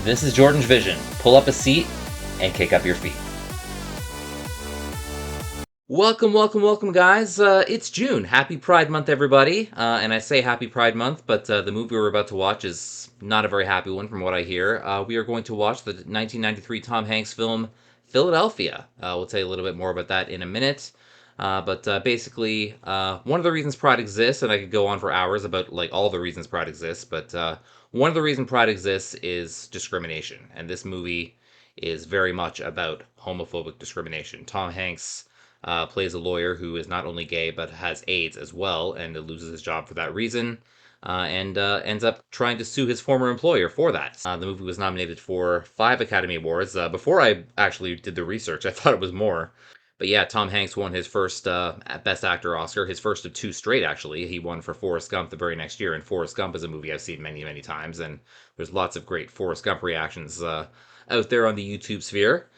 This is JordangeVision. Pull up a seat and kick up your feet. Welcome, guys. It's June. Happy Pride Month, everybody. And I say Happy Pride Month, but the movie we're about to watch is not a very happy one from what I hear. We are going to watch the 1993 Tom Hanks film, Philadelphia. We'll tell you a little bit more about that in a minute. But basically, one of the reasons Pride exists, and I could go on for hours about like all the reasons Pride exists, but one of the reasons Pride exists is discrimination. And this movie is very much about homophobic discrimination. Tom Hanks plays a lawyer who is not only gay but has AIDS as well, and loses his job for that reason, and ends up trying to sue his former employer for that. The movie was nominated for 5 Academy Awards. Before I actually did the research, I thought it was more. But yeah, Tom Hanks won his first Best Actor Oscar, his first of 2 straight, actually. He won for Forrest Gump the very next year, and Forrest Gump is a movie I've seen many, many times, and there's lots of great Forrest Gump reactions out there on the YouTube sphere.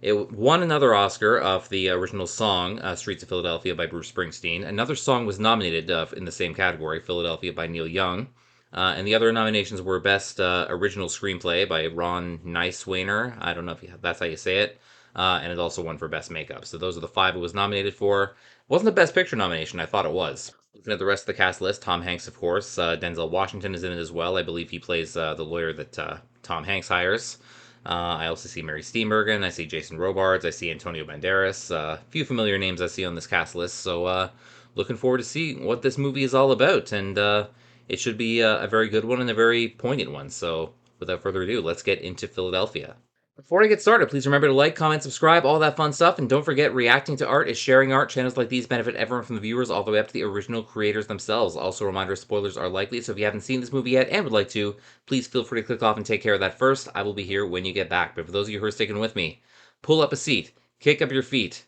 It won another Oscar of the original song, Streets of Philadelphia by Bruce Springsteen. Another song was nominated in the same category, Philadelphia by Neil Young. And the other nominations were Best Original Screenplay by Ron Nicewainer. I don't know if that's how you say it. And it also won for Best Makeup. So those are the 5 it was nominated for. It wasn't a Best Picture nomination, I thought it was. Looking at the rest of the cast list, Tom Hanks, of course. Denzel Washington is in it as well. I believe he plays the lawyer that Tom Hanks hires. I also see Mary Steenburgen, I see Jason Robards, I see Antonio Banderas, a few familiar names I see on this cast list, so looking forward to see what this movie is all about, and it should be a very good one and a very poignant one, so without further ado, let's get into Philadelphia. Before I get started, please remember to like, comment, subscribe, all that fun stuff, and don't forget, reacting to art is sharing art. Channels like these benefit everyone from the viewers all the way up to the original creators themselves. Also, a reminder, spoilers are likely, so if you haven't seen this movie yet and would like to, please feel free to click off and take care of that first. I will be here when you get back, but for those of you who are sticking with me, pull up a seat, kick up your feet,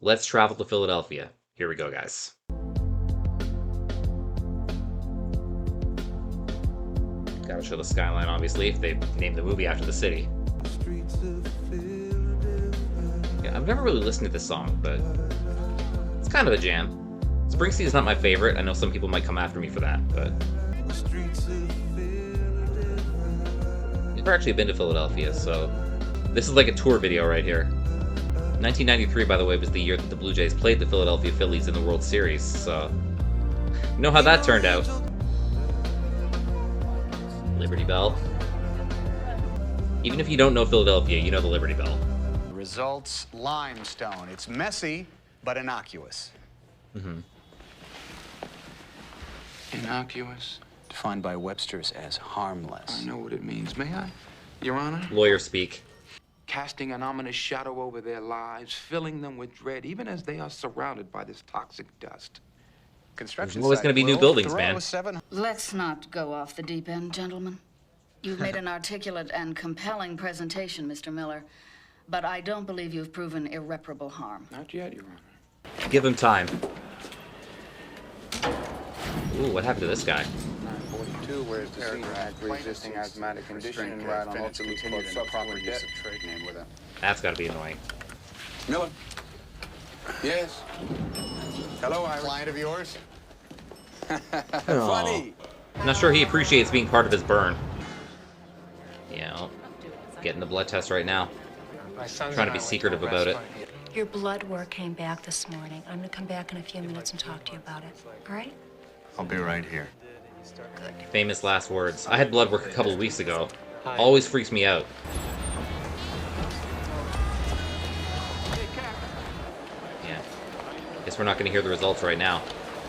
let's travel to Philadelphia. Here we go, guys. Gotta show the skyline, obviously, if they named the movie after the city. Yeah, I've never really listened to this song, but it's kind of a jam. Springsteen is not my favorite. I know some people might come after me for that, but I've never actually been to Philadelphia, so this is like a tour video right here. 1993, by the way, was the year that the Blue Jays played the Philadelphia Phillies in the World Series, so you know how that turned out. Liberty Bell. Even if you don't know Philadelphia, you know the Liberty Bell. Results, limestone. It's messy, but innocuous. Mm-hmm. Innocuous? Defined by Webster's as harmless. I know what it means. May I, Your Honor? Lawyer speak. Casting an ominous shadow over their lives, filling them with dread, even as they are surrounded by this toxic dust. Construction There's always going to be new buildings, man. Let's not go off the deep end, gentlemen. You've made an articulate and compelling presentation, Mr. Miller, but I don't believe you've proven irreparable harm. Not yet, Your Honor. Give him time. Ooh, what happened to this guy? 942, where's the paragraph pre-existing asthmatic condition and right on ultimately continued proper use of trade name with a... That's got to be annoying. Miller? Yes? Hello, Irish. Client of yours? Funny! I'm not sure he appreciates being part of his burn. Yeah, getting the blood test right now. Trying to be secretive about it. Your blood work came back this morning. I'm gonna come back in a few minutes and talk to you about it. All right? I'll be right here. Good. Famous last words. I had blood work a couple of weeks ago. Always freaks me out. Yeah. Guess we're not going to hear the results right now,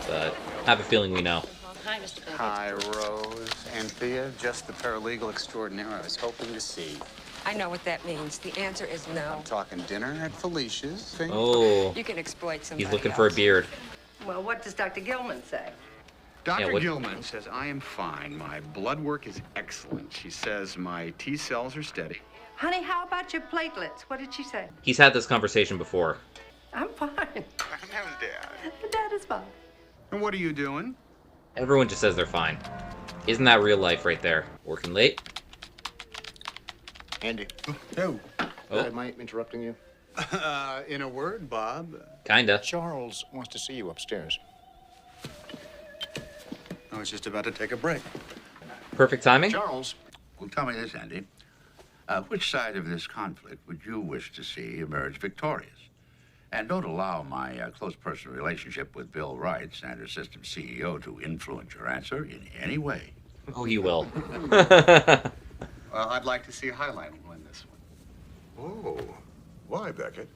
but I have a feeling we know. Hi, Mr. Baker. Hi, Rose. Anthea, just the paralegal extraordinaire I was hoping to see. I know what that means. The answer is no. I'm talking dinner at Felicia's. Oh, You can exploit somebody he's looking for a else. beard. Well, what does Dr. Gilman say? Dr. Yeah, what- Gilman says I am fine. My blood work is excellent. She says my T cells are steady. Honey, how about your platelets? What did she say? He's had this conversation before. I'm fine. I'm Dad. Dad is fine. And what are you doing? Everyone just says they're fine. Isn't that real life right there? Working late? Andy. Oh. Oh. Am I interrupting you? In a word, Bob. Kinda. Charles wants to see you upstairs. I was just about to take a break. Perfect timing? Charles, Well, tell me this, Andy. Which side of this conflict would you wish to see emerge victorious? And don't allow my close personal relationship with Bill Wright, Standard System CEO, to influence your answer in any way. Oh, you will. Well, I'd like to see Highline win this one. Oh, why, Beckett?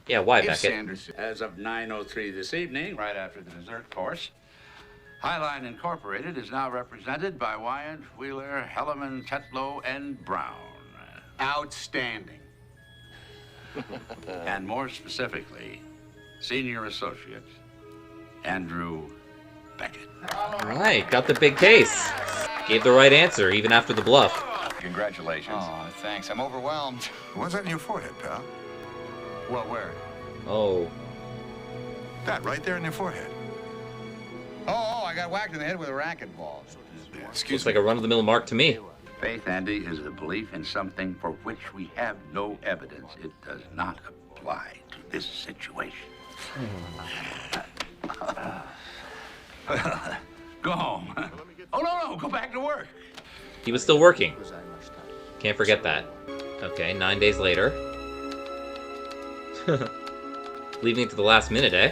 Yeah, why, If Beckett? Sanders... As of 9:03 this evening, right after the dessert course, Highline Incorporated is now represented by Wyant, Wheeler, Hellerman, Tetlow, and Brown. Outstanding. And more specifically, Senior Associate Andrew Beckett. All right, got the big case. Gave the right answer, even after the bluff. Congratulations. Oh, thanks. I'm overwhelmed. What's that in your forehead, pal? Well, where? Oh. That right there in your forehead. Oh, I got whacked in the head with a racquetball. Looks like a run-of-the-mill mark to me. Faith, Andy, is the belief in something for which we have no evidence. It does not apply to this situation. Go home. Oh, no, go back to work. He was still working. Can't forget that. Okay, 9 days later. Leaving it to the last minute, eh?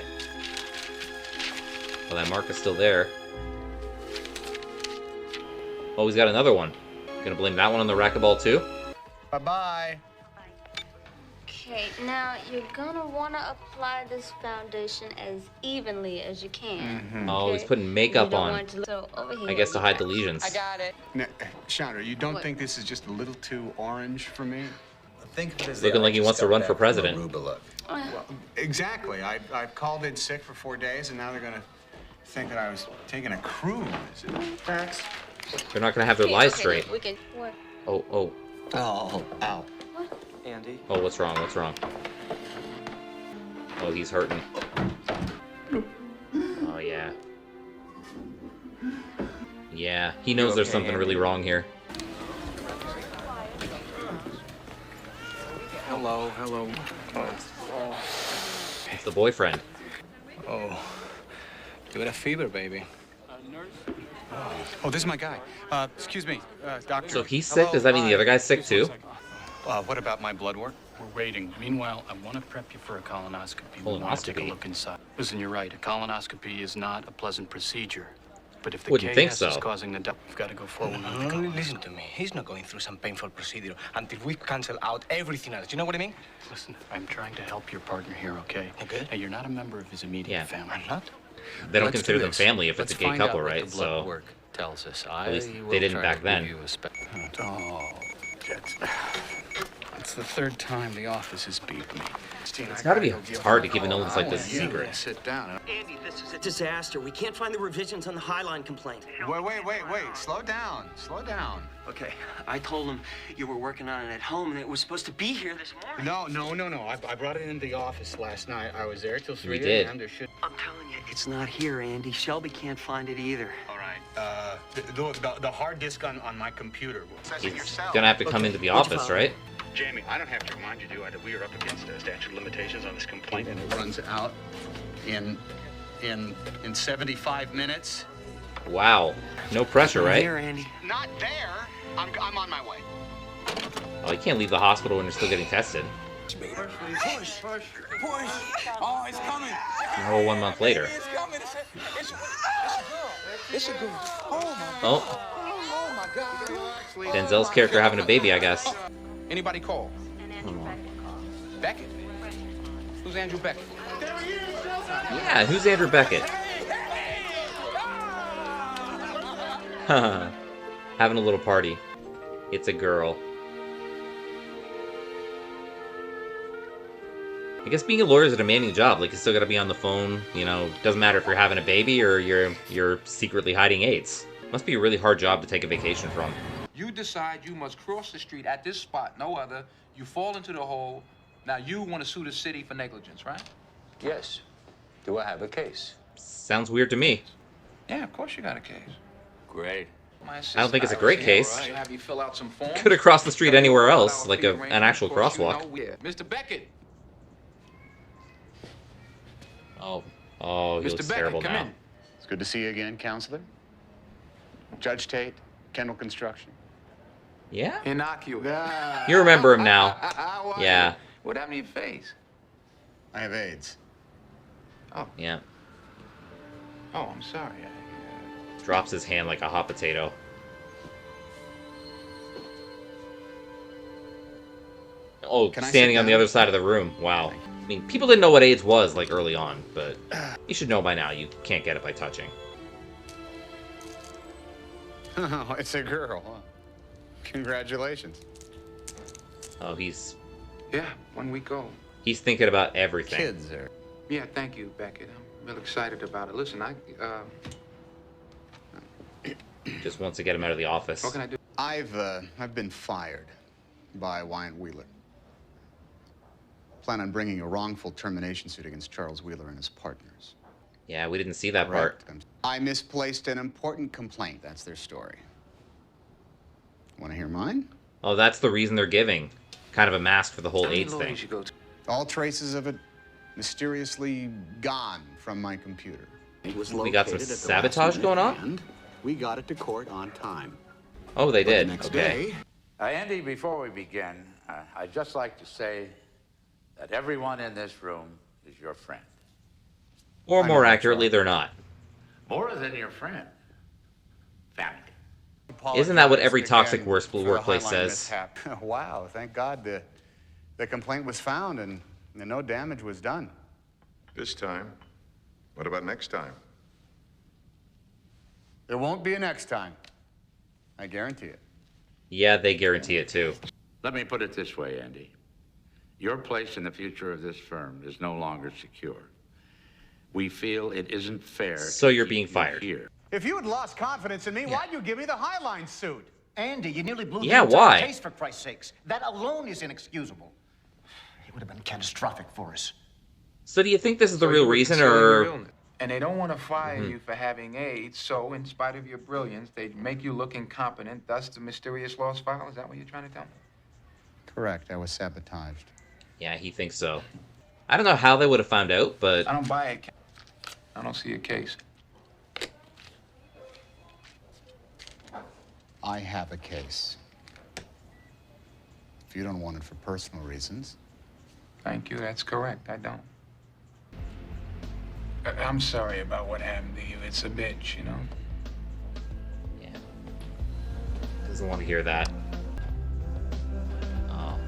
Well, that mark is still there. Oh, he's got another one. Gonna blame that one on the racquetball too? Bye-bye. Okay, now you're gonna wanna apply this foundation as evenly as you can. Oh, he's putting makeup on. So over here, I guess to hide the lesions. I got it. Now, Chandra, you don't think this is just a little too orange for me? Looking like he wants to run for president. Exactly. I've called in sick for 4 days, and now they're gonna think that I was taking a cruise. Facts. They're not gonna have their lies straight. We can. What? Oh. Oh, ow. What? Andy? Oh, what's wrong? What's wrong? Oh, he's hurting. Oh, yeah. Yeah, he knows there's something really wrong here. Hello. It's the boyfriend. Oh, you got a fever, baby. Oh, this is my guy. Excuse me, doctor. So he's sick? Does that mean the other guy's sick too? What about my blood work? We're waiting. Meanwhile, I want to prep you for a colonoscopy. We want to take a Colonoscopy? look inside. Listen, you're right. A colonoscopy is not a pleasant procedure. But if the Wouldn't think KS so. is causing the death, we've got to go forward with the No, colonoscopy. listen to me. He's not going through some painful procedure until we cancel out everything else. You know what I mean? Listen, I'm trying to help your partner here, okay? Okay. Hey, you're not a member of his immediate Yeah. family. I'm not. They don't Let's consider do them this. family if it's Let's a gay find couple, out what right? the blood So work tells us. at least they didn't back then. It's the third time the office has beat me. It's gotta be hard to keep an illness like this a secret. Sit down. Andy, this is a disaster. We can't find the revisions on the Highline complaint. Wait. Slow down. Okay, I told him you were working on it at home and it was supposed to be here this morning. No. I brought it into the office last night. I was there till 3 did. a.m. There should... I'm telling you, it's not here, Andy. Shelby can't find it either. All right. The hard disk on my computer. He's gonna have to come into the office, right? Jamie, I don't have to remind you, do I, that we are up against a statute of limitations on this complaint. And it runs out in 75 minutes. Wow. No pressure, right? Here, Andy. Not there. I'm on my way. Oh, you can't leave the hospital when you're still getting tested. Push. Oh, it's coming. No, 1 month later. It's coming. It's a girl. Oh, my Oh, Oh, my God. Denzel's character having a baby, I guess. Anybody call? Beckett? Who's Andrew Beckett? Yeah, who's Andrew Beckett? Having a little party. It's a girl. I guess being a lawyer is a demanding job. Like, you still gotta be on the phone, you know, doesn't matter if you're having a baby or you're secretly hiding AIDS. Must be a really hard job to take a vacation from. You decide you must cross the street at this spot, no other. You fall into the hole. Now you want to sue the city for negligence, right? Yes. Do I have a case? Sounds weird to me. Yeah, of course you got a case. Great. My I don't think it's a great case. She'll have you fill out some forms. Could have crossed the street anywhere else, like an actual crosswalk. Mr. Beckett. Oh, he Mr. looks Beckett, terrible come now. in. It's good to see you again, counselor. Judge Tate, Kendall Construction. Yeah? Innocuous. You remember him now. Why? Yeah. What happened to your face? I have AIDS. Oh. Yeah. Oh, I'm sorry. Drops his hand like a hot potato. Oh, Can I standing sit on the down? other side of the room. Wow. I mean, people didn't know what AIDS was, like, early on, but you should know by now. You can't get it by touching. Oh, it's a girl. Huh? Congratulations. Oh, he's Yeah, 1 week old. thinking about everything. Kids are. Yeah, thank you, Beckett. I'm real excited about it. Listen, Just wants to get him out of the office. what can I do? I've been fired by Wyatt Wheeler. Plan on bringing a wrongful termination suit against Charles Wheeler and his partners. Yeah, we didn't see that part. I misplaced an important complaint. That's their story. Want to hear mine? Oh, that's the reason they're giving. Kind of a mask for the whole AIDS thing. All traces of it mysteriously gone from my computer. We got some sabotage going on? And we got it to court on time. Oh, they But did. the next Okay. day, Andy, before we begin, I'd just like to say that everyone in this room is your friend. Or I more know, accurately, they're not. More than your friend. Family. Isn't that what every toxic Again for the workplace Highline says? mishap. Wow, thank God the complaint was found and no damage was done. This time. What about next time? There won't be a next time. I guarantee it. Yeah, they guarantee it too. Let me put it this way, Andy. Your place in the future of this firm is no longer secure. We feel it isn't fair. So you're to being keep you fired. Here. If you had lost confidence in me, why'd you give me the Highline suit? Andy, you nearly blew Yeah, the entire why? case, for Christ's sakes. That alone is inexcusable. It would have been catastrophic for us. So do you think this is the So real you were reason, concealing your or... illness. And they don't want to fire Mhm. you for having AIDS, so in spite of your brilliance, they make you look incompetent, thus the mysterious lost file? Is that what you're trying to tell me? Correct, I was sabotaged. Yeah, he thinks so. I don't know how they would have found out, but... I don't buy it. I don't see a case. I have a case. If you don't want it for personal reasons. Thank you, that's correct. I don't. I'm sorry about what happened to you. It's a bitch, you know? Yeah. Doesn't want to hear that. Oh.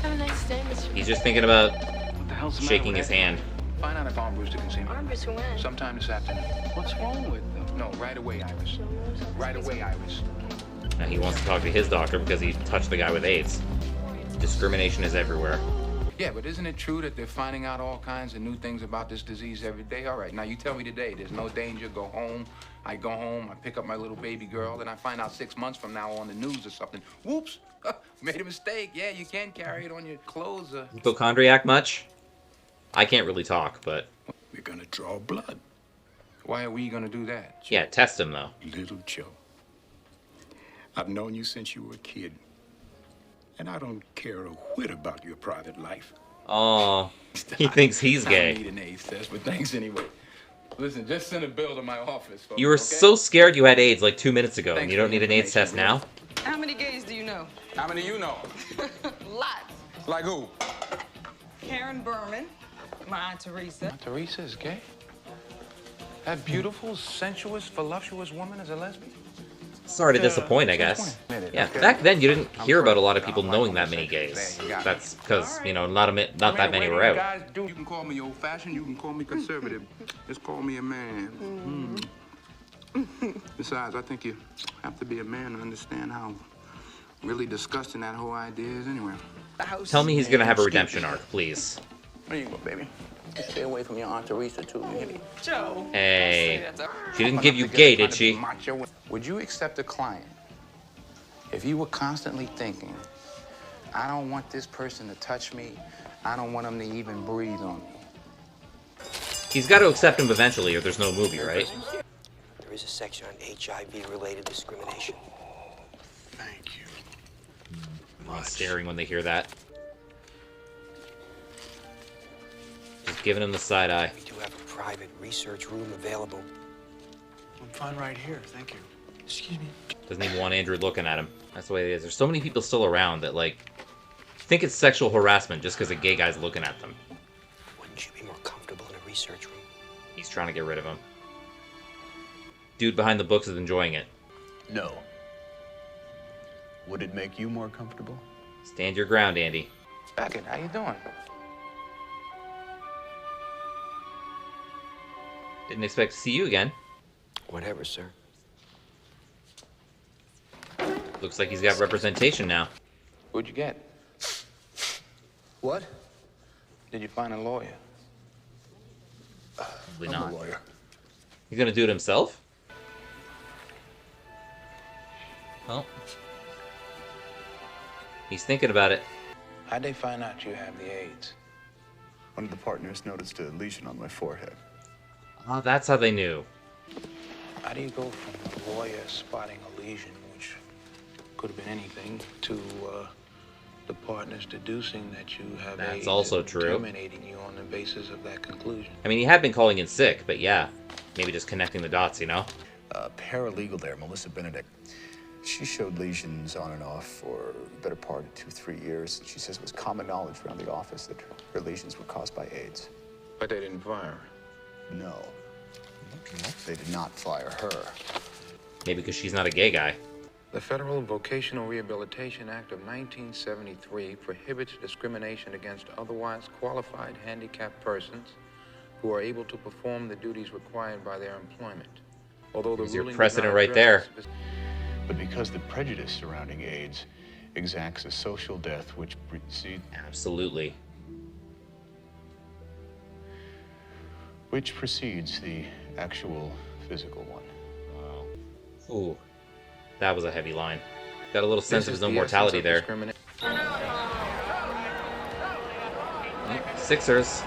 Have a nice day, Mr. He's just thinking about What the hell's the matter shaking with his that? hand. Find out if Armbruster can see me. Armbruster when? Sometime this afternoon. What's wrong with them? No, right away, Iris. Right away, Iris. Now he wants to talk to his doctor because he touched the guy with AIDS. Discrimination is everywhere. Yeah, but isn't it true that they're finding out all kinds of new things about this disease every day? All right, now you tell me today there's no danger, go home. I go home, I pick up my little baby girl, and I find out 6 months from now on the news or something. Whoops, made a mistake. Yeah, you can carry it on your clothes. Hypochondriac much? I can't really talk, but... we're gonna draw blood. Why are we gonna do that? Yeah, test him, though. Little Joe. I've known you since you were a kid. And I don't care a whit about your private life. Oh, he thinks he's I gay. don't need an AIDS test, but thanks anyway. Listen, just send a bill to my office, folks, You were okay? so scared you had AIDS like 2 minutes ago, and Thanks you for don't the need an AIDS test information, now? How many gays do you know? How many you know? Lots. Like who? Karen Berman, my Aunt Teresa. Teresa is gay? That beautiful, sensuous, voluptuous woman is a lesbian? Sorry to disappoint, I guess. Yeah, back then you didn't hear about a lot of people knowing that many gays. That's because, you know, not that many were out. Guys do. You can call me old-fashioned, you can call me conservative. Just call me a man. Besides, I think you have to be a man to understand how really disgusting that whole idea is anyway. Tell me he's gonna have a redemption arc, please. There you go, baby. Stay away from your Aunt Teresa, too. You hear me? Joe. Hey, she didn't give you gay, did she? Would you accept a client if you were constantly thinking, I don't want this person to touch me, I don't want him to even breathe on me? He's got to accept him eventually, or there's no movie, right? There is a section on HIV-related discrimination. Thank you. Staring when they hear that. Just giving him the side eye. We do have a private research room available. I'm fine right here, thank you. Excuse me. Doesn't even want Andrew looking at him. That's the way it is. There's so many people still around that, like, think it's sexual harassment just because a gay guy's looking at them. Wouldn't you be more comfortable in a research room? He's trying to get rid of him. Dude behind the books is enjoying it. No. Would it make you more comfortable? Stand your ground, Andy. Beckett, how you doing? Didn't expect to see you again. Whatever, sir. Looks like he's got representation now. What'd you get? What? Did you find a lawyer? Probably I'm not. a lawyer. He's gonna do it himself? Well, he's thinking about it. How'd they find out you have the AIDS? One of the partners noticed a lesion on my forehead. Oh, that's how they knew. How do you go from a lawyer spotting a lesion, which could have been anything, to the partners deducing that you have That's AIDS also and true. terminating you on the basis of that conclusion? I mean, he had been calling in sick, but yeah. Maybe just connecting the dots, you know? Paralegal there, Melissa Benedict. She showed lesions on and off for the better part of 2-3 years. She says it was common knowledge around the office that her lesions were caused by AIDS. But they didn't fire her. No. They did not fire her. Maybe because she's not a gay guy. The Federal Vocational Rehabilitation Act of 1973 prohibits discrimination against otherwise qualified handicapped persons who are able to perform the duties required by their employment. Although the There's your ruling does precedent not right address there. But because the prejudice surrounding AIDS exacts a social death which precedes... Absolutely. Which precedes the actual physical one. Wow. Ooh. That was a heavy line. Got a little sense of his own the mortality essence there. of Sixers.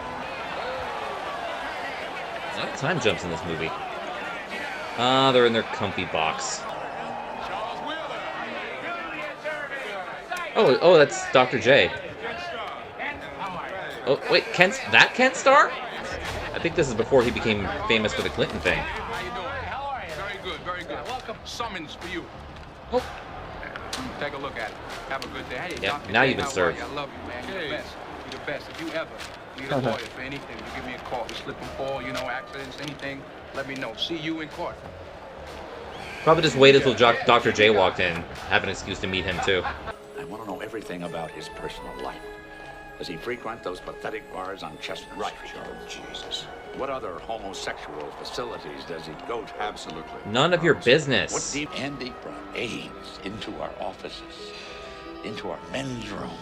A lot of time jumps in this movie. Ah, they're in their comfy box. Oh, that's Dr. J. Oh, wait, that Ken Starr? I think this is before he became famous for the Clinton thing. How you doing? How are you? Very good, very good. Welcome. Summons for you. Oh. Take a look at it. Have a good day. Hey, Yep, Dr. now J, you've been how are served. you? I love you, man. You're the best. You're the best. If you ever need a lawyer for anything, you give me a call. You slip and fall, accidents, anything, let me know. See you in court. Probably just waited until Dr. J walked in. Have an excuse to meet him, too. I want to know everything about his personal life. Does he frequent those pathetic bars on Chestnut Street? Oh, Jesus. What other homosexual facilities does he go to? Absolutely. None of your business. Andy brought AIDS into our offices, into our men's room.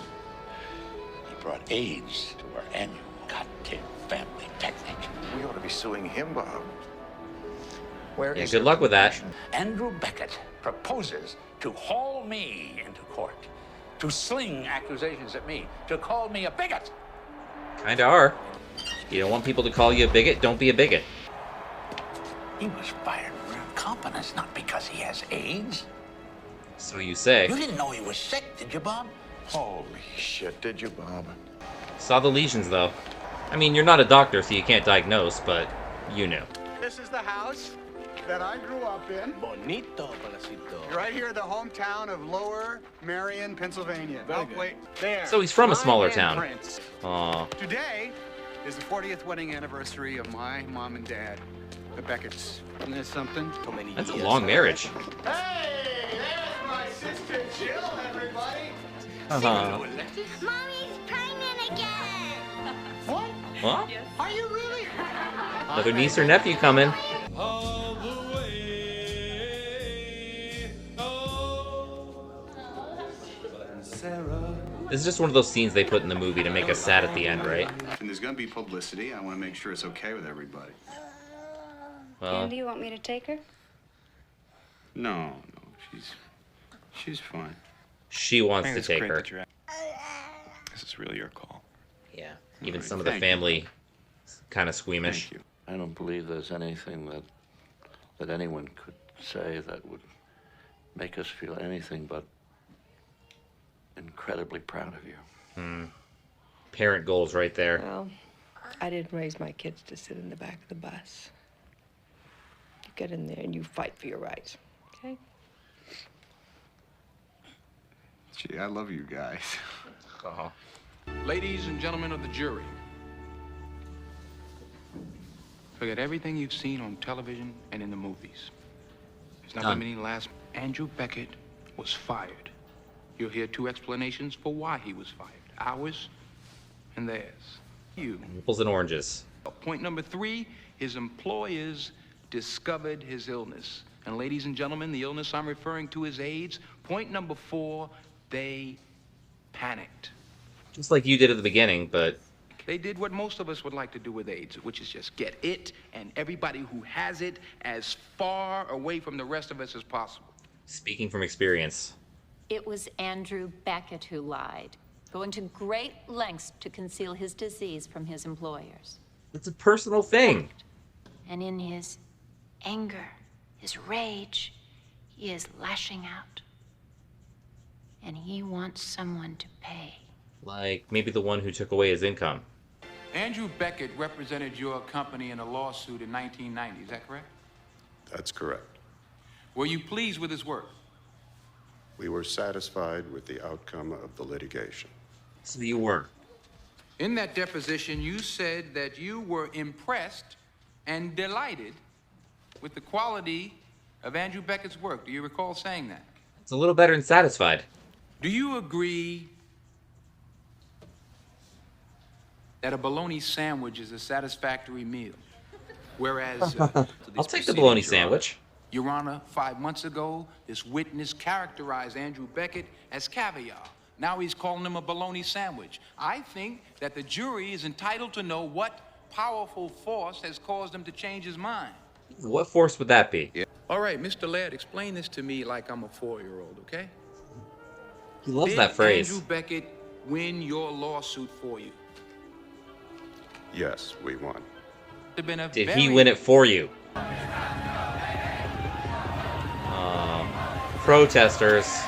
He brought AIDS to our annual goddamn family picnic. We ought to be suing him, Bob. Where Yeah, is good luck with that. Andrew Beckett proposes to haul me into court, to sling accusations at me, to call me a bigot. Kinda are. You don't want people to call you a bigot? Don't be a bigot. He was fired for incompetence, not because he has AIDS. So you say. You didn't know he was sick, did you, Bob? Holy shit, did you, Bob? Saw the lesions, though. I mean, you're not a doctor, so you can't diagnose, but you knew. This is the house that I grew up in. Bonito, Palacito. Right here, the hometown of Lower Marion, Pennsylvania. Wait, there. So he's from a My smaller town. handprints. Aw. Today is the 40th wedding anniversary of my mom and dad, the Becketts. Isn't that something? That's a long marriage. Hey, there's my sister Jill, everybody. Uh-huh. Mommy's pregnant again! What? What? Are you really? Another niece or nephew coming. This is just one of those scenes they put in the movie to make us sad at the end, right? And there's gonna be publicity. I want to make sure it's okay with everybody. Well, Do you want me to take her? No, she's fine. she wants to take her. This is really your call. Yeah, even some of the family kind of squeamish. I don't believe there's anything that anyone could say that would make us feel anything but incredibly proud of you. Parent goals right there. Well, I didn't raise my kids to sit in the back of the bus. You get in there and you fight for your rights, okay? Gee, I love you guys. Uh-huh. Ladies and gentlemen of the jury, forget everything you've seen on television and in the movies. There's not Done. many last. Andrew Beckett was fired. You'll hear two explanations for why he was fired. Ours and theirs. You. Apples and oranges. Point number 3, his employers discovered his illness. And ladies and gentlemen, the illness I'm referring to is AIDS. Point number 4, they panicked. Just like you did at the beginning, but... They did what most of us would like to do with AIDS, which is just get it and everybody who has it as far away from the rest of us as possible. Speaking from experience. It was Andrew Beckett who lied, going to great lengths to conceal his disease from his employers. It's a personal thing. And in his anger, his rage, he is lashing out. And he wants someone to pay. Like, maybe the one who took away his income. Andrew Beckett represented your company in a lawsuit in 1990, is that correct? That's correct. Were you pleased with his work? We were satisfied with the outcome of the litigation. So you were. In that deposition, you said that you were impressed and delighted with the quality of Andrew Beckett's work. Do you recall saying that? It's a little better than satisfied. Do you agree that a bologna sandwich is a satisfactory meal? Whereas... I'll take the bologna sandwich. Your Honor, 5 months ago, this witness characterized Andrew Beckett as caviar. Now he's calling him a bologna sandwich. I think that the jury is entitled to know what powerful force has caused him to change his mind. What force would that be? Yeah. All right, Mr. Laird, explain this to me like I'm a 4-year-old, okay? He loves that phrase. Did Andrew Beckett win your lawsuit for you? Yes, we won. Did he win it for you? Protesters.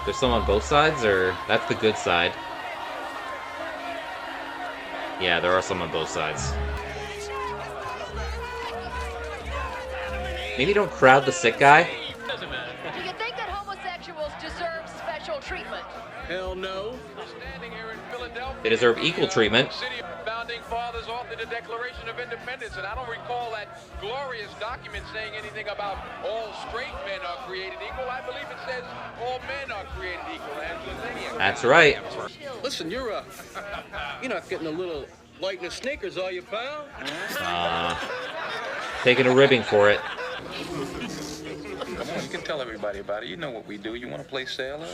There's some on both sides, or that's the good side? Yeah, there are some on both sides. Maybe don't crowd the sick guy. Do you think that homosexuals deserve special treatment? Hell no. They deserve equal treatment. Founding fathers authored the Declaration of Independence, and I don't recall that glorious document saying anything about all straight men are created equal. I believe it says all men are created equal, Angela. That's right. Listen, you're not getting a little light in the sneakers, are you, pal? Taking a ribbing for it. Come on, you can tell everybody about it. You know what we do. You want to play sailor?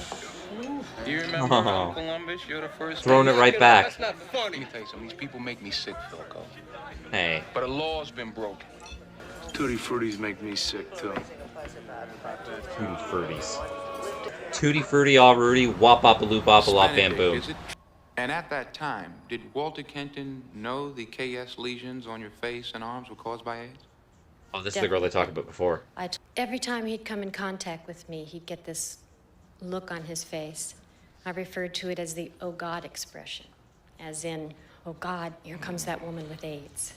Do you remember Columbus? You're the first. Throwing it right back. That's not funny. Let me tell you something. These people make me sick, Philco. Hey. But a law's been broken. Tutti Fruttis make me sick, too. Tutti Fruttis. Tutti Frutti, all Rudy, wop bop a loop bop a lop bamboo. And at that time, did Walter Kenton know the KS lesions on your face and arms were caused by AIDS? Oh, this is the girl they talked about before. Every time he'd come in contact with me, he'd get this look on his face. I referred to it as the "oh God" expression, as in, "oh God, here comes that woman with AIDS."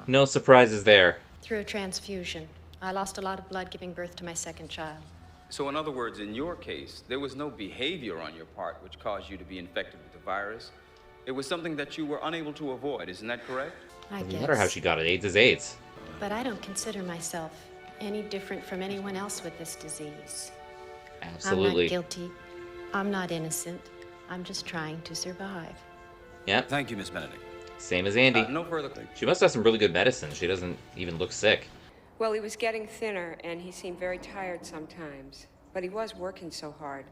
No surprises there. Through a transfusion, I lost a lot of blood giving birth to my second child. So in other words, in your case, there was no behavior on your part which caused you to be infected with the virus. It was something that you were unable to avoid, isn't that correct? I guess. No matter how she got it, AIDS is AIDS. But I don't consider myself any different from anyone else with this disease. Absolutely. I'm not guilty. I'm not innocent. I'm just trying to survive. Yep. Thank you, Miss Benedict. Same as Andy. No further things. She must have some really good medicine. She doesn't even look sick. Well, he was getting thinner, and he seemed very tired sometimes. But he was working so hard.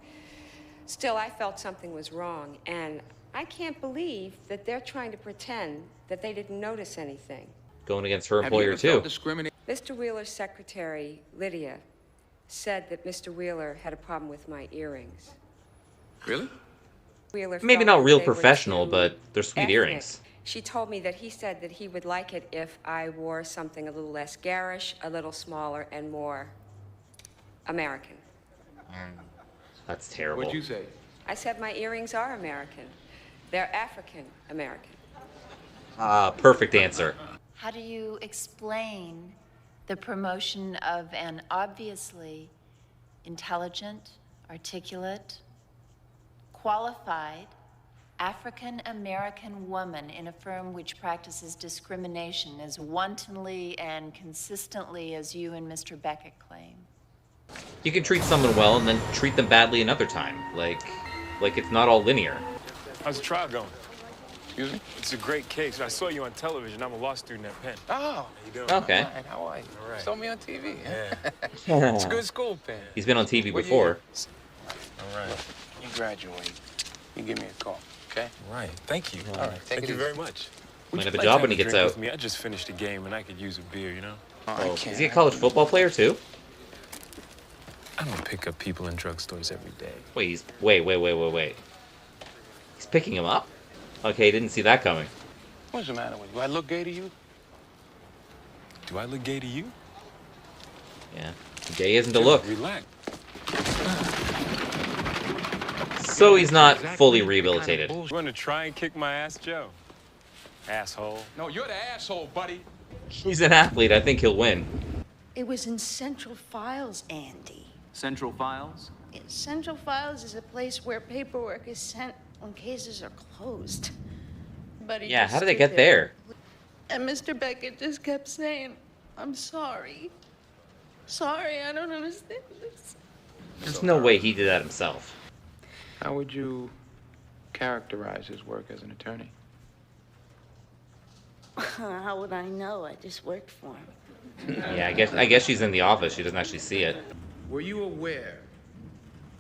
Still, I felt something was wrong, and I can't believe that they're trying to pretend that they didn't notice anything. Going against her employer, too. Mr. Wheeler's secretary, Lydia, said that Mr. Wheeler had a problem with my earrings. Really? Wheeler Maybe felt not that real they were professional, too but they're sweet ethnic. earrings. She told me that he said that he would like it if I wore something a little less garish, a little smaller, and more American. That's terrible. What'd you say? I said my earrings are American. They're African American. Perfect answer. How do you explain the promotion of an obviously intelligent, articulate, qualified, African-American woman in a firm which practices discrimination as wantonly and consistently as you and Mr. Beckett claim. You can treat someone well and then treat them badly another time. Like it's not all linear. How's the trial going? Excuse me? It's a great case. I saw you on television. I'm a law student at Penn. Oh. How you doing? Okay. All right, how are you? All right. Saw me on TV. Yeah. It's a good school, Penn. He's been on TV What before. year? All right. You graduate. You give me a call, okay? All right. Thank you. All right. Thank you very much. Might have a Would you like job to when he have a gets drink out. with me? I just finished a game and I could use a beer, you know? Oh, is he a college football player too? I don't pick up people in drugstores every day. Wait, wait. He's picking him up? Okay, didn't see that coming. What's the matter with you? Do I look gay to you? Do I look gay to you? Yeah. Gay isn't a look. Relax. So he's not fully rehabilitated. You want to try and kick my ass, Joe? Asshole. No, you're the asshole, buddy. He's an athlete. I think he'll win. It was in Central Files, Andy. Central Files? Central Files is a place where paperwork is sent when cases are closed. But he Yeah, just how did they stood get there? And Mr. Beckett just kept saying, "I'm sorry. Sorry, I don't understand this." There's no way he did that himself. How would you characterize his work as an attorney? How would I know? I just worked for him. Yeah, I guess she's in the office. She doesn't actually see it. Were you aware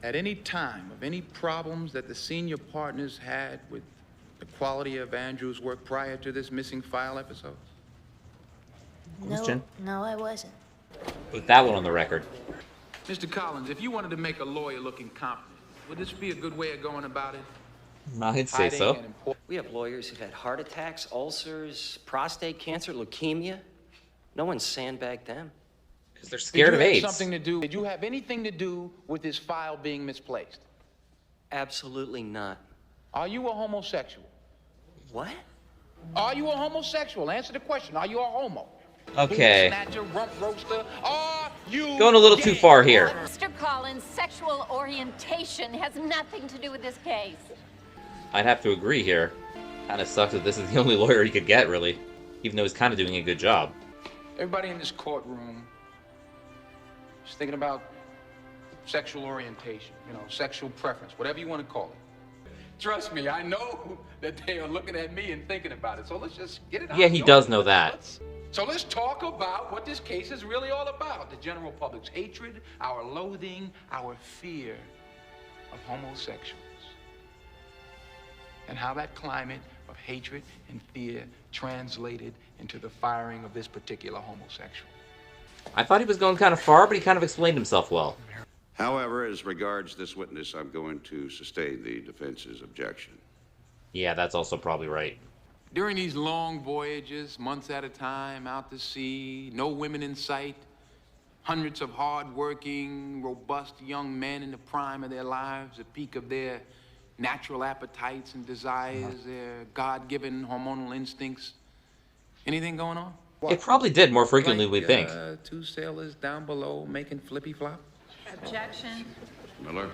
at any time of any problems that the senior partners had with the quality of Andrew's work prior to this missing file episode? Question. No, I wasn't. Put that one on the record. Mr. Collins, if you wanted to make a lawyer look incompetent, would this be a good way of going about it? I'd say so. We have lawyers who've had heart attacks, ulcers, prostate cancer, leukemia. No one's sandbagged them. Because they're scared of AIDS. Did you have anything to do with this file being misplaced? Absolutely not. Are you a homosexual? What? Are you a homosexual? Answer the question. Are you a homo? Okay. Snatcher, rump roaster. Are you Going a little too far here. Mr. Collins' sexual orientation has nothing to do with this case. I'd have to agree here. Kind of sucks that this is the only lawyer he could get, really. Even though he's kind of doing a good job. Everybody in this courtroom is thinking about sexual orientation, sexual preference, whatever you want to call it. Trust me, I know that they are looking at me and thinking about it. So let's just get it out. Yeah, he does know that. So let's talk about what this case is really all about. The general public's hatred, our loathing, our fear of homosexuals. And how that climate of hatred and fear translated into the firing of this particular homosexual. I thought he was going kind of far, but he kind of explained himself well. However, as regards this witness, I'm going to sustain the defense's objection. Yeah, that's also probably right. During these long voyages, months at a time, out to sea, no women in sight, hundreds of hard-working, robust young men in the prime of their lives, the peak of their natural appetites and desires, their God-given hormonal instincts. Anything going on? It probably did more frequently than we think. Two sailors down below making flippy-flop? Objection. Miller?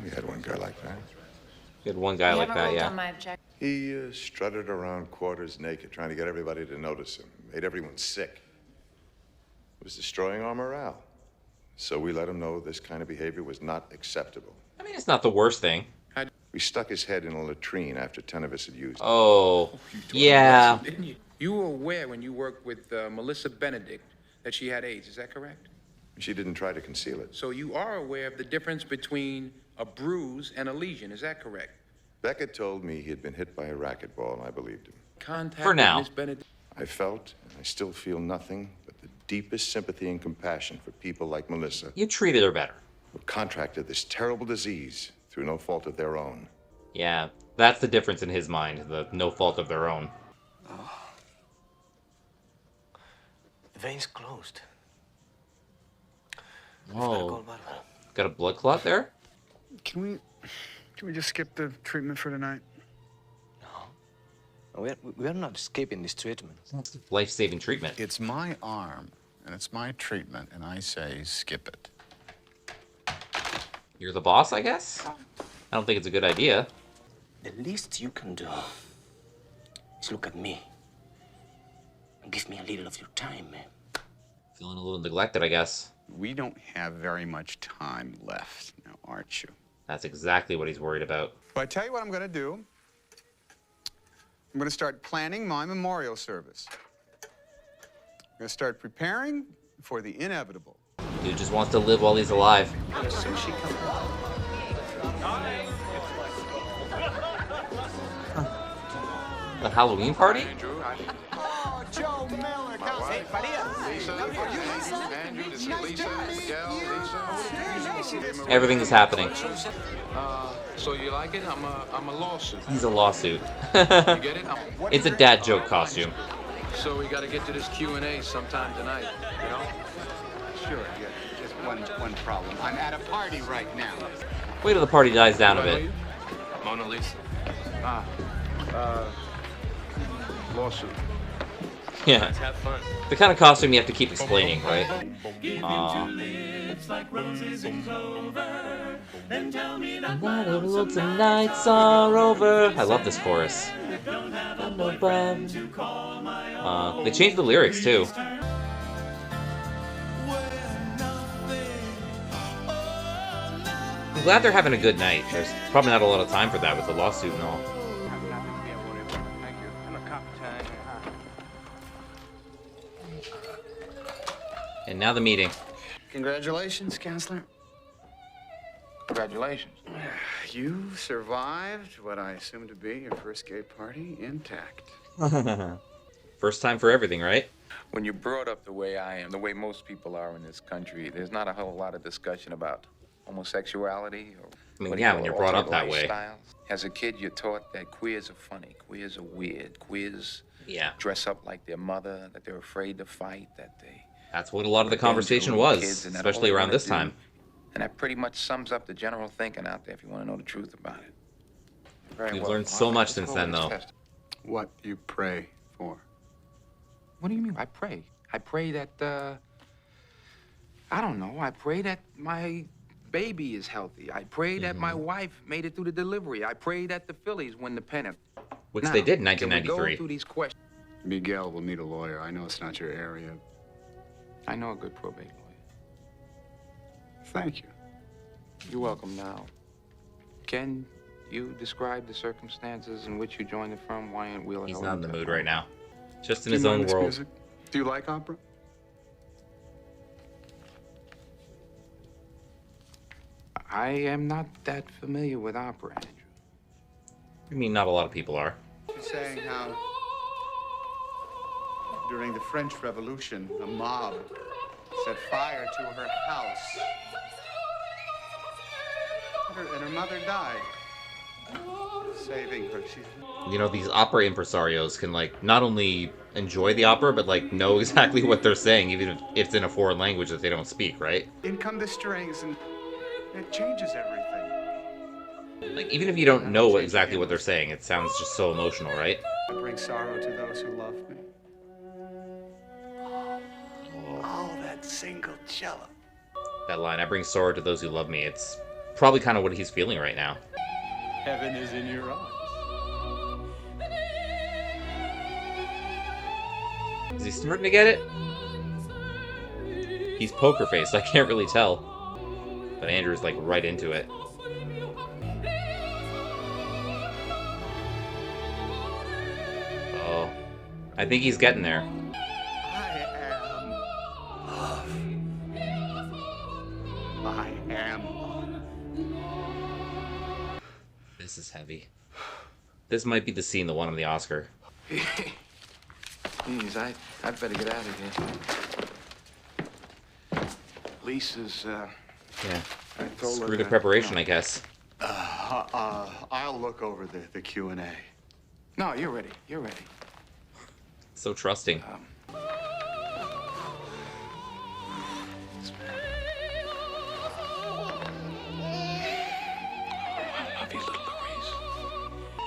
We had one guy like that. We had one guy like that, yeah. My objection. He strutted around quarters naked, trying to get everybody to notice him. Made everyone sick. It was destroying our morale. So we let him know this kind of behavior was not acceptable. I mean, it's not the worst thing. We stuck his head in a latrine after 10 of us had used it. Oh, yeah. Didn't you? You were aware when you worked with Melissa Benedict that she had AIDS, is that correct? She didn't try to conceal it. So you are aware of the difference between a bruise and a lesion, is that correct? Beckett told me he had been hit by a racquetball, and I believed him. Contact For now. with Miss Benedict. I felt, and I still feel nothing but the deepest sympathy and compassion for people like Melissa. You treated her better. Who contracted this terrible disease through no fault of their own. Yeah, that's the difference in his mind, the no fault of their own. Oh. The vein's closed. Whoa. Got a blood clot there? Can we just skip the treatment for tonight? No. We're not skipping this treatment. Life-saving treatment. It's my arm, and it's my treatment, and I say skip it. You're the boss, I guess? I don't think it's a good idea. The least you can do is look at me and give me a little of your time, man. Feeling a little neglected, I guess. We don't have very much time left now, aren't you? That's exactly what he's worried about. Well, I tell you what I'm going to do. I'm going to start planning my memorial service. I'm going to start preparing for the inevitable. Dude just wants to live while he's alive. A Halloween party? Oh, Joe Miller. Hey, Andrew, this is Lisa, Miguel, Lisa. Everything is happening. So you like it? I'm a lawsuit. He's a lawsuit. You get it? It's a dad joke costume. So we got to get to this Q&A sometime tonight, you know? Sure, yeah. Just one problem. I'm at a party right now. Wait till the party dies down a bit. Mona Lisa. Lawsuit. Yeah. Let's have fun. The kind of costume you have to keep explaining, right? Tonight's are over. I love this chorus. They changed the lyrics too. I'm glad they're having a good night. There's probably not a lot of time for that with the lawsuit and all. And now the meeting. Congratulations, Counselor. Congratulations. You survived what I assume to be your first gay party intact. First time for everything, right? When you're brought up the way I am, the way most people are in this country, there's not a whole lot of discussion about homosexuality or when you're brought up that way. As a kid, you're taught that queers are funny, queers are weird, queers dress up like their mother, that they're afraid to fight, that they... That's what a lot of the conversation was, especially around this time. And that pretty much sums up the general thinking out there if you want to know the truth about it. We've learned so much since then, though. What you pray for? What do you mean? I pray. I pray that, I don't know. I pray that my baby is healthy. I pray that my wife made it through the delivery. I pray that the Phillies win the pennant. Which they did in can we 1993. go through these questions? Miguel will need a lawyer. I know it's not your area. I know a good probate lawyer. Thank you. You're welcome. Now, can you describe the circumstances in which you joined the firm? Why ain't Wheeler? He's not in the mood right now. Just in Do you his mind own this world. music? Do you like opera? I am not that familiar with opera, Andrew. I mean, not a lot of people are. She's saying how during the French Revolution, a mob set fire to her house. And her mother died, saving her. You know, these opera impresarios can, like, not only enjoy the opera, but, like, know exactly what they're saying, even if it's in a foreign language that they don't speak, right? In come the strings, and it changes everything. Like, even if you don't know exactly what they're saying, it sounds just so emotional, right? I bring sorrow to those who love me. Oh, that single cello. That line, I bring sorrow to those who love me, it's probably kind of what he's feeling right now. Heaven is in your eyes. Is he starting to get it? He's poker faced, I can't really tell. But Andrew's like right into it. Oh, I think he's getting there. I am. This is heavy. This might be the scene that won him the Oscar. Please, I'd better get out of here. Lisa's, Yeah. I told her Screw the that, preparation, you know. I guess. I'll look over the Q&A. No, you're ready. You're ready. So trusting.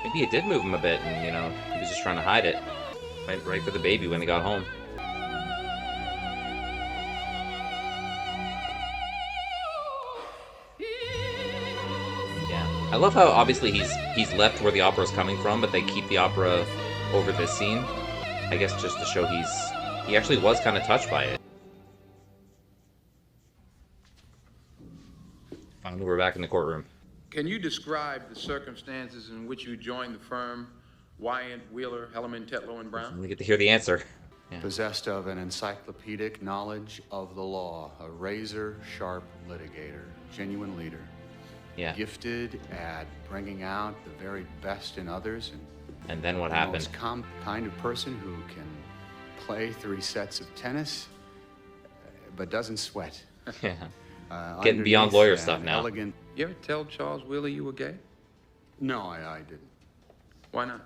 Maybe it did move him a bit, and, you know, he was just trying to hide it. Went right for the baby when he got home. I love how obviously he's left where the opera is coming from, but they keep the opera over this scene. I guess just to show he actually was kind of touched by it. Finally, we're back in the courtroom. Can you describe the circumstances in which you joined the firm, Wyatt, Wheeler, Hellerman, Tetlow, and Brown? We get to hear the answer. Yeah. Possessed of an encyclopedic knowledge of the law, a razor-sharp litigator, genuine leader. Yeah. Gifted at bringing out the very best in others. And then what the happened? Most kind of person who can play 3 sets of tennis, but doesn't sweat. Yeah. Getting beyond lawyer stuff now. Elegant... You ever tell Charles Wheeler you were gay? No, I didn't. Why not?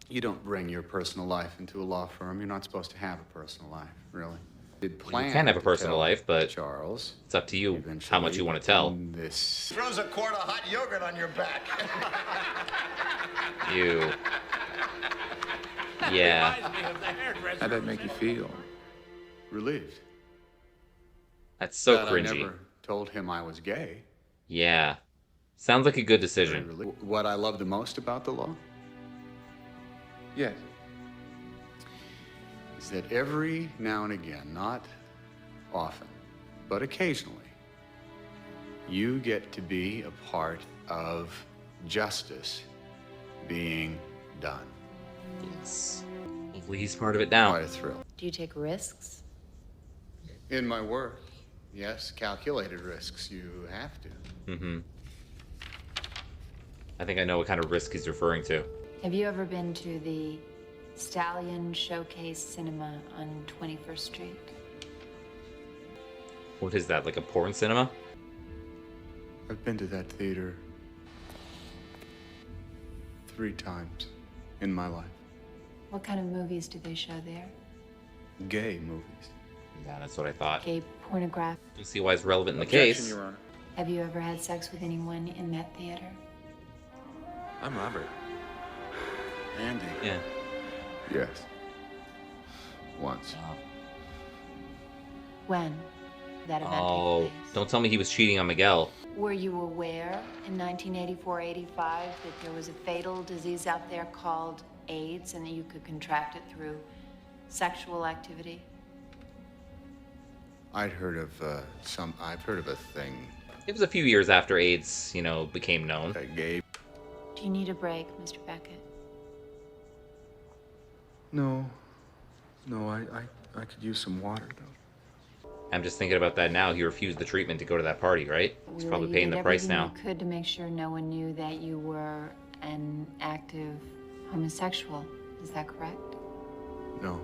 You don't bring your personal life into a law firm. You're not supposed to have a personal life, really. You can have a personal life, but Charles, it's up to you how much you want to tell. This throws a quart of hot yogurt on your back. You. Yeah. How'd that make you feel? Relieved. That's so that cringy. I never told him I was gay. Yeah. Sounds like a good decision. What I love the most about the law? Yes. Is that every now and again, not often, but occasionally, you get to be a part of justice being done. Yes. Hopefully he's part of it now. Quite a thrill. Do you take risks? In my work, yes, calculated risks. You have to. Mm-hmm. I think I know what kind of risk he's referring to. Have you ever been to the Stallion Showcase Cinema on 21st Street? What is that, like a porn cinema? I've been to that theater 3 times in my life. What kind of movies do they show there? Gay movies. Yeah, that's what I thought. Gay pornography. You see why it's relevant in the Objection, case. Your Honor. Have you ever had sex with anyone in that theater? I'm Robert. Andy. Yeah. Yes. Once. When that event Oh, took place? don't tell me he was cheating on Miguel. Were you aware in 1984-85 that there was a fatal disease out there called AIDS and that you could contract it through sexual activity? I've heard of a thing. It was a few years after AIDS, became known. Gay. Do you need a break, Mr. Beckett? No, I could use some water, though. I'm just thinking about that now. He refused the treatment to go to that party, right? He's probably paying the price now. You could to make sure no one knew that you were an active homosexual. Is that correct? No.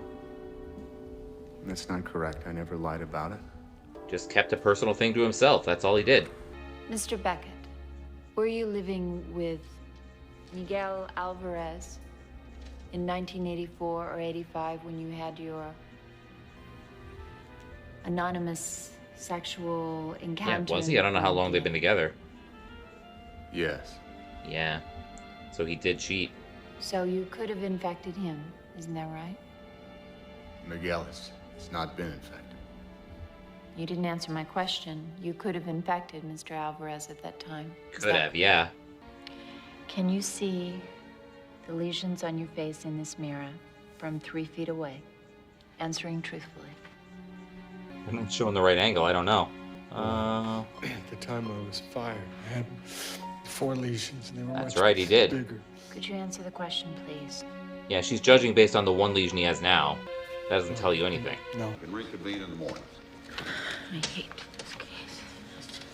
That's not correct. I never lied about it. Just kept a personal thing to himself. That's all he did. Mr. Beckett, were you living with Miguel Alvarez in 1984 or 85 when you had your anonymous sexual encounter? Yeah, was he? I don't know how long they've been together. Yes. Yeah. So he did cheat. So you could have infected him, isn't that right? Miguel has not been infected. You didn't answer my question. You could have infected Mr. Alvarez at that time. Could have, yeah. Can you see the lesions on your face in this mirror from 3 feet away? Answering truthfully. I'm not showing the right angle. I don't know. At the time I was fired, I had 4 lesions, and they were That's much right, he did. bigger. Could you answer the question, please? Yeah, she's judging based on the 1 lesion he has now. That doesn't tell you anything. No. Can reconvene in the morning. I hate this case.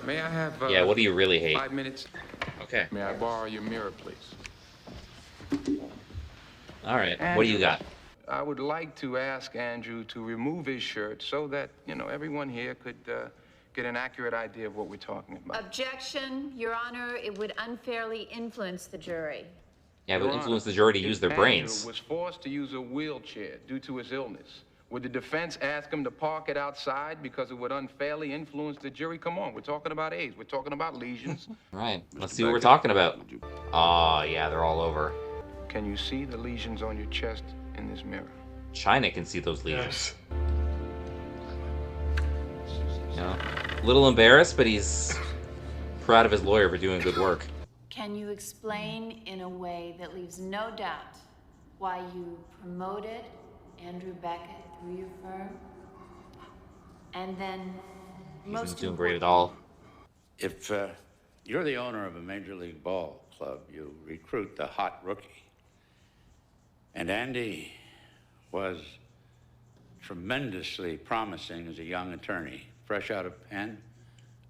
May I have Yeah, what do you really hate? 5 minutes? Okay. May I borrow your mirror, please? All right. What do you got? I would like to ask Andrew to remove his shirt so that, everyone here could get an accurate idea of what we're talking about. Objection, Your Honor. It would unfairly influence the jury. Yeah, but Your influence Honor, the jury to use their Andrew brains. was forced to use a wheelchair due to his illness. Would the defense ask him to park it outside because it would unfairly influence the jury? Come on, we're talking about AIDS. We're talking about lesions. Right. Let's see what we're talking about. Oh, yeah, they're all over. Can you see the lesions on your chest in this mirror? China can see those lesions. A little embarrassed, but he's proud of his lawyer for doing good work. Can you explain in a way that leaves no doubt why you promoted Andrew Beckett through your firm? And then, He's most not doing great at all. If you're the owner of a major league ball club, you recruit the hot rookie. And Andy was tremendously promising as a young attorney, fresh out of pen,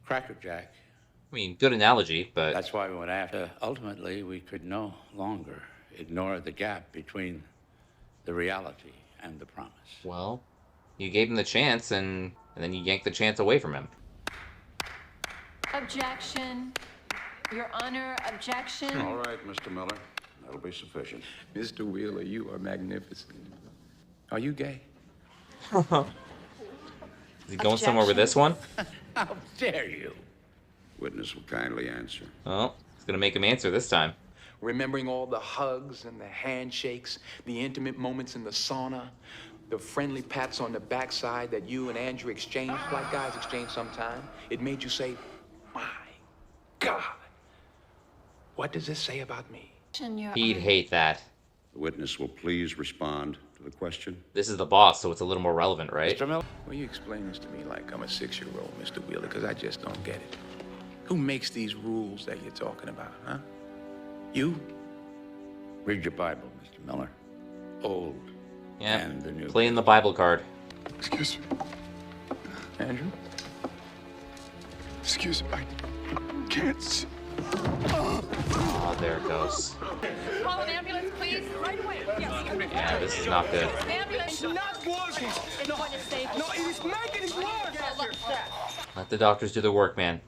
crackerjack. I mean, good analogy, but... That's why we went after. Ultimately, we could no longer ignore the gap between the reality and the promise. Well, you gave him the chance, and then you yanked the chance away from him. Objection. Your Honor, objection. All right, Mr. Miller. That'll be sufficient. Mr. Wheeler, you are magnificent. Are you gay? Is he going somewhere with this one? How dare you? Witness will kindly answer. Well, he's gonna make him answer this time. Remembering all the hugs and the handshakes, the intimate moments in the sauna, the friendly pats on the backside that you and Andrew exchanged, like guys exchange sometime, it made you say, my God, what does this say about me? He'd hate that. The witness will please respond to the question. This is the boss, so it's a little more relevant, right? Mr. Miller? Well, you explain this to me like I'm a 6-year-old, Mr. Wheeler, because I just don't get it. Who makes these rules that you're talking about, huh? You? Read your Bible, Mr. Miller. Old Yeah, and the new. playing the Bible card. Excuse me. Andrew? Excuse me. I can't see. Oh, there it goes. Call an ambulance, please. Right away. Yes. Yeah, this is not good. Ambulance. Not working. It's going to save you. No, it is making it worse. Let the doctors do their work, man.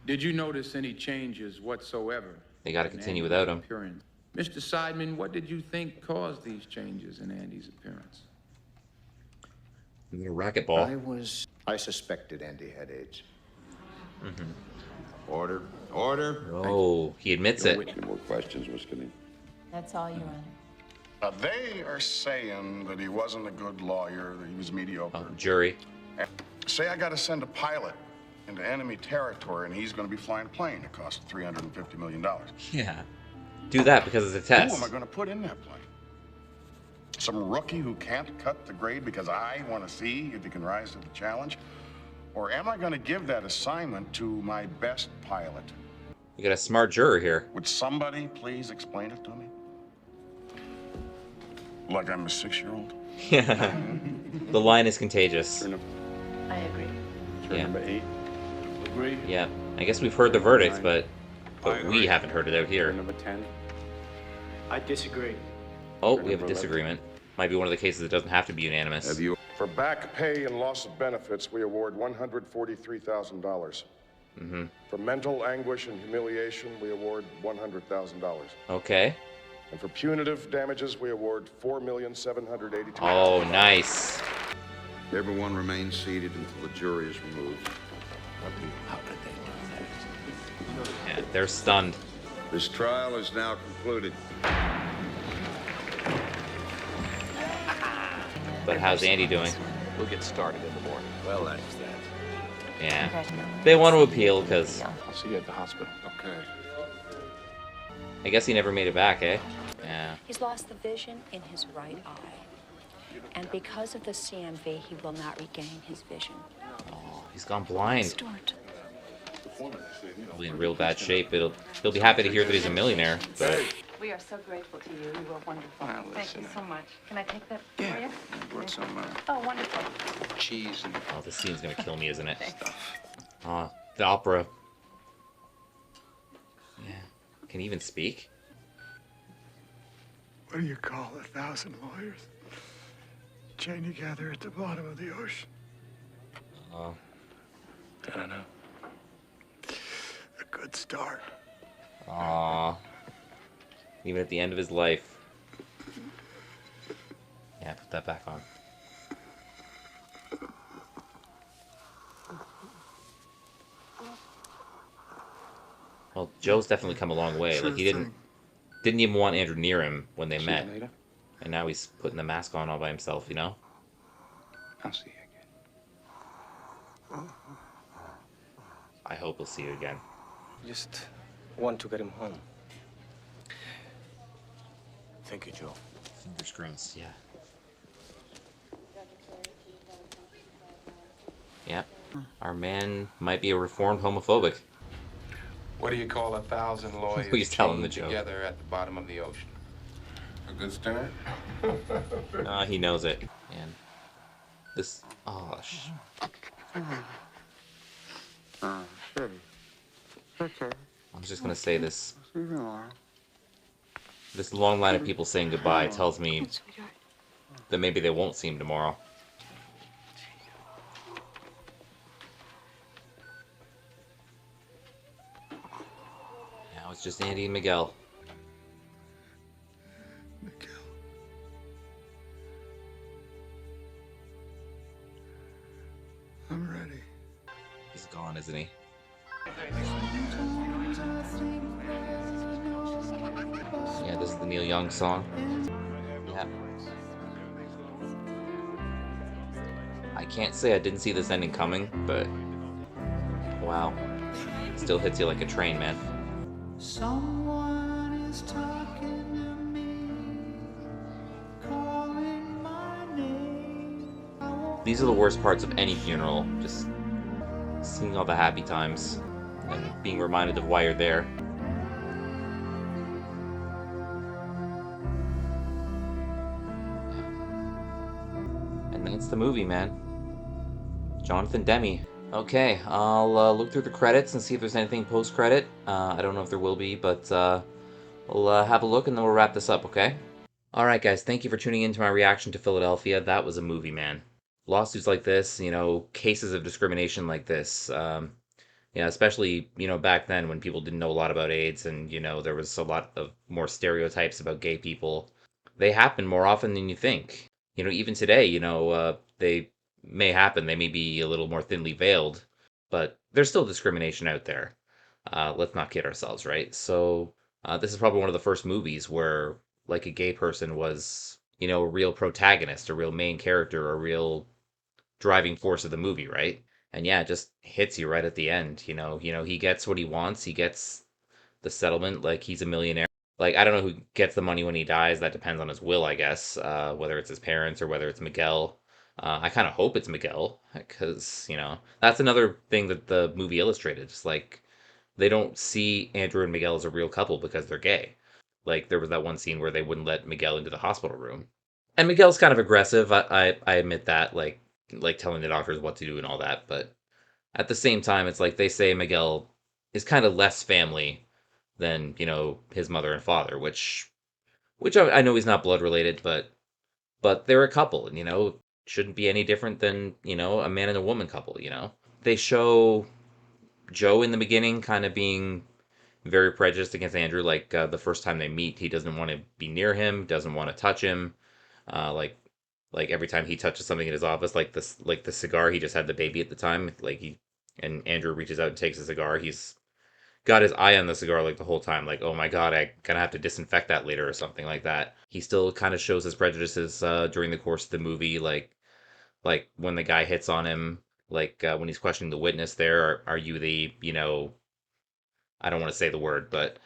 Did you notice any changes whatsoever? They gotta in continue Andy's without him. appearance? Mr. Seidman, what did you think caused these changes in Andy's appearance? A racquetball. I suspected Andy had AIDS. Mm-hmm. Order. Order. Oh, he admits it. Any more questions, Miss Kinney? That's all, Your Honor. They are saying that he wasn't a good lawyer, that he was mediocre. Oh, jury. Say I got to send a pilot into enemy territory, and he's going to be flying a plane. It costs $350 million. Yeah. Do that because it's a test. Who am I going to put in that plane? Some rookie who can't cut the grade because I want to see if he can rise to the challenge? Or am I going to give that assignment to my best pilot? You got a smart juror here. Would somebody please explain it to me? Like I'm a 6-year-old? Yeah. The line is contagious. I agree. Yeah. Number 8. Agree. Yeah. I guess we've heard the verdict, but we haven't heard it out here. Number 10. I disagree. Oh, we have a disagreement. Might be one of the cases that doesn't have to be unanimous. Have you? For back pay and loss of benefits, we award $143,000. Mm-hmm. For mental anguish and humiliation, we award $100,000. Okay. And for punitive damages, we award $4,782,000. Oh, nice. Everyone remains seated until the jury is removed. How could they do that? Yeah, they're stunned. This trial is now concluded. But how's Andy doing? We'll get started in the morning. Well, that's that. Yeah. They want to appeal because I'll see you at the hospital. Okay. I guess he never made it back, eh? Yeah. He's lost the vision in his right eye. And because of the CMV, he will not regain his vision. Oh, he's gone blind. Stuart. Probably in real bad shape. He'll be happy to hear that he's a millionaire, but We are so grateful to you. You were wonderful. Now, Thank you listen. so much. Can I take that Yeah. for you? I brought some Oh, wonderful. cheese and oh, this scene's gonna kill me, isn't it? stuff. Oh, the opera. Yeah. Can he even speak? What do you call 1,000 lawyers chained together at the bottom of the ocean? Oh. I don't know. A good start. Aw. Even at the end of his life. Yeah, put that back on. Well, Joe's definitely come a long way. Sure Like, he didn't even want Andrew near him when they See met. you later. And now he's putting the mask on all by himself, you know? I'll see you again. I hope we'll see you again. Just want to get him home. Thank you, Joe. Fingers crossed, yeah. Yeah. Our man might be a reformed homophobic. What do you call 1,000 lawyers Please tell him the chained joke. together at the bottom of the ocean? A good start? He knows it. And this... Oh, Okay. I'm just gonna say this. This long line of people saying goodbye tells me that maybe they won't see him tomorrow. Now it's just Andy and Miguel. I'm ready. He's gone, isn't he? Yeah, this is the Neil Young song. Yeah. I can't say I didn't see this ending coming, but wow. Still hits you like a train, man. Someone is talking to me, calling my name. These are the worst parts of any funeral. Just seeing all the happy times and being reminded of why you're there. And that's the movie, man. Jonathan Demme. Okay, I'll look through the credits and see if there's anything post-credit. I don't know if there will be, but we'll have a look and then we'll wrap this up, okay? Alright guys, thank you for tuning in to my reaction to Philadelphia. That was a movie, man. Lawsuits like this, cases of discrimination like this, especially, back then when people didn't know a lot about AIDS and, there was a lot of more stereotypes about gay people. They happen more often than you think. Even today, they may happen. They may be a little more thinly veiled, but there's still discrimination out there. Let's not kid ourselves, right? So this is probably one of the first movies where, like, a gay person was, a real protagonist, a real main character, a real driving force of the movie, right? And yeah, it just hits you right at the end. He gets what he wants. He gets the settlement. Like, he's a millionaire. Like, I don't know who gets the money when he dies. That depends on his will, I guess. Whether it's his parents or whether it's Miguel. I kind of hope it's Miguel, because, that's another thing that the movie illustrated. Just like, they don't see Andrew and Miguel as a real couple because they're gay. Like, there was that one scene where they wouldn't let Miguel into the hospital room. And Miguel's kind of aggressive. I admit that, like telling the doctors what to do and all that. But at the same time, it's like they say Miguel is kind of less family than, his mother and father, which I know he's not blood related, but they're a couple, and, shouldn't be any different than, a man and a woman couple, They show Joe in the beginning kind of being very prejudiced against Andrew. Like, the first time they meet, he doesn't want to be near him, doesn't want to touch him. Like every time he touches something in his office, like the cigar, he just had the baby at the time. And Andrew reaches out and takes a cigar. He's got his eye on the cigar like the whole time. Like, oh my god, I gonna have to disinfect that later or something like that. He still kind of shows his prejudices during the course of the movie. Like when the guy hits on him, when he's questioning the witness there, are you the, I don't want to say the word, but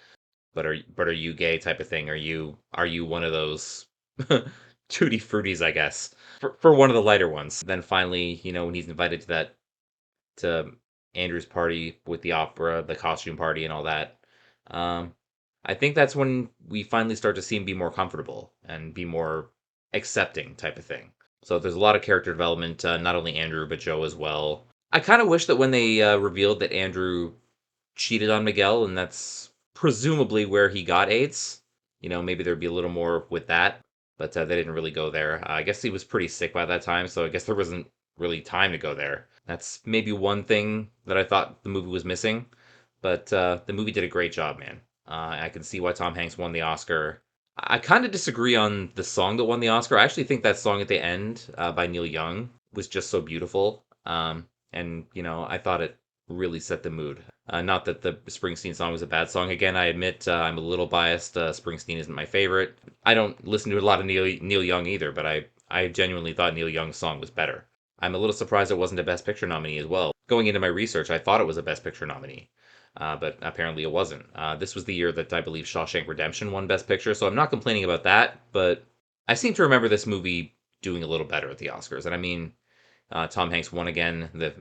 are you gay type of thing? Are you one of those tutti fruities, I guess, for one of the lighter ones? Then finally, when he's invited to Andrew's party with the opera, the costume party, and all that, I think that's when we finally start to see him be more comfortable and be more accepting type of thing. So there's a lot of character development, not only Andrew, but Joe as well. I kind of wish that when they revealed that Andrew cheated on Miguel, and that's presumably where he got AIDS, maybe there'd be a little more with that, but they didn't really go there. I guess he was pretty sick by that time, so I guess there wasn't really time to go there. That's maybe one thing that I thought the movie was missing, but the movie did a great job, man. I can see why Tom Hanks won the Oscar. I kind of disagree on the song that won the Oscar. I actually think that song at the end by Neil Young was just so beautiful. And, I thought it really set the mood. Not that the Springsteen song was a bad song. Again, I admit I'm a little biased. Springsteen isn't my favorite. I don't listen to a lot of Neil Young either, but I genuinely thought Neil Young's song was better. I'm a little surprised it wasn't a Best Picture nominee as well. Going into my research, I thought it was a Best Picture nominee. but apparently it wasn't. This was the year that I believe Shawshank Redemption won Best Picture, so I'm not complaining about that, but I seem to remember this movie doing a little better at the Oscars. And I mean, Tom Hanks won again the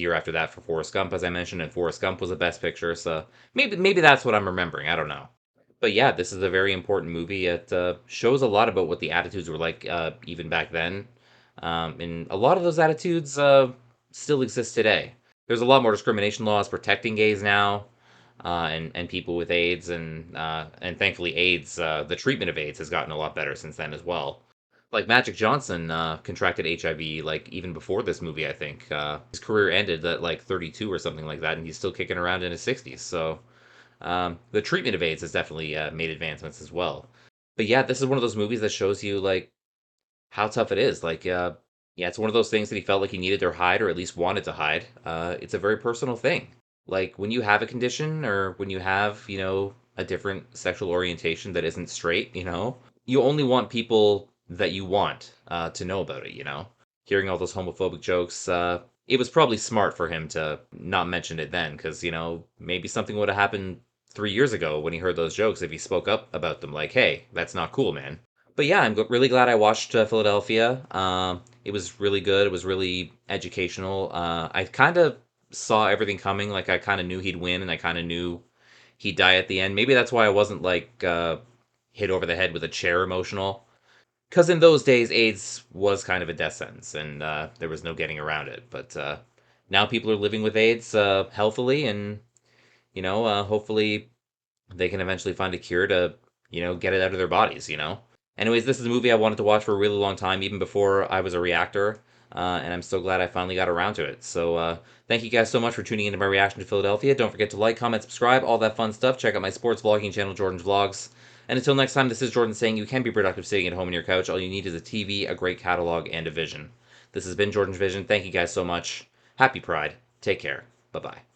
year after that for Forrest Gump, as I mentioned, and Forrest Gump was a Best Picture, so maybe that's what I'm remembering. I don't know. But yeah, this is a very important movie. It shows a lot about what the attitudes were like even back then. And a lot of those attitudes still exist today. There's a lot more discrimination laws protecting gays now, and people with AIDS, and thankfully AIDS, the treatment of AIDS has gotten a lot better since then as well. Like Magic Johnson contracted HIV like even before this movie, I think. His career ended at like 32 or something like that, and he's still kicking around in his 60s. So the treatment of AIDS has definitely made advancements as well. But yeah, this is one of those movies that shows you like how tough it is. Like, yeah, it's one of those things that he felt like he needed to hide, or at least wanted to hide. It's a very personal thing. Like when you have a condition, or when you have, a different sexual orientation that isn't straight, you only want people that you want to know about it. Hearing all those homophobic jokes, it was probably smart for him to not mention it then, because, maybe something would have happened 3 years ago when he heard those jokes if he spoke up about them, like, hey, that's not cool, man. But yeah, I'm really glad I watched Philadelphia. It was really good. It was really educational. I kind of saw everything coming. Like I kind of knew he'd win, and I kind of knew he'd die at the end. Maybe that's why I wasn't like hit over the head with a chair emotional. Because in those days, AIDS was kind of a death sentence, and there was no getting around it. But now people are living with AIDS healthily, and hopefully they can eventually find a cure to, get it out of their bodies. Anyways, this is a movie I wanted to watch for a really long time, even before I was a reactor, and I'm so glad I finally got around to it. So, thank you guys so much for tuning into my reaction to Philadelphia. Don't forget to like, comment, subscribe, all that fun stuff. Check out my sports vlogging channel, Jordan's Vlogs. And until next time, this is Jordan saying you can be productive sitting at home on your couch. All you need is a TV, a great catalog, and a vision. This has been Jordan's Vision. Thank you guys so much. Happy Pride. Take care. Bye-bye.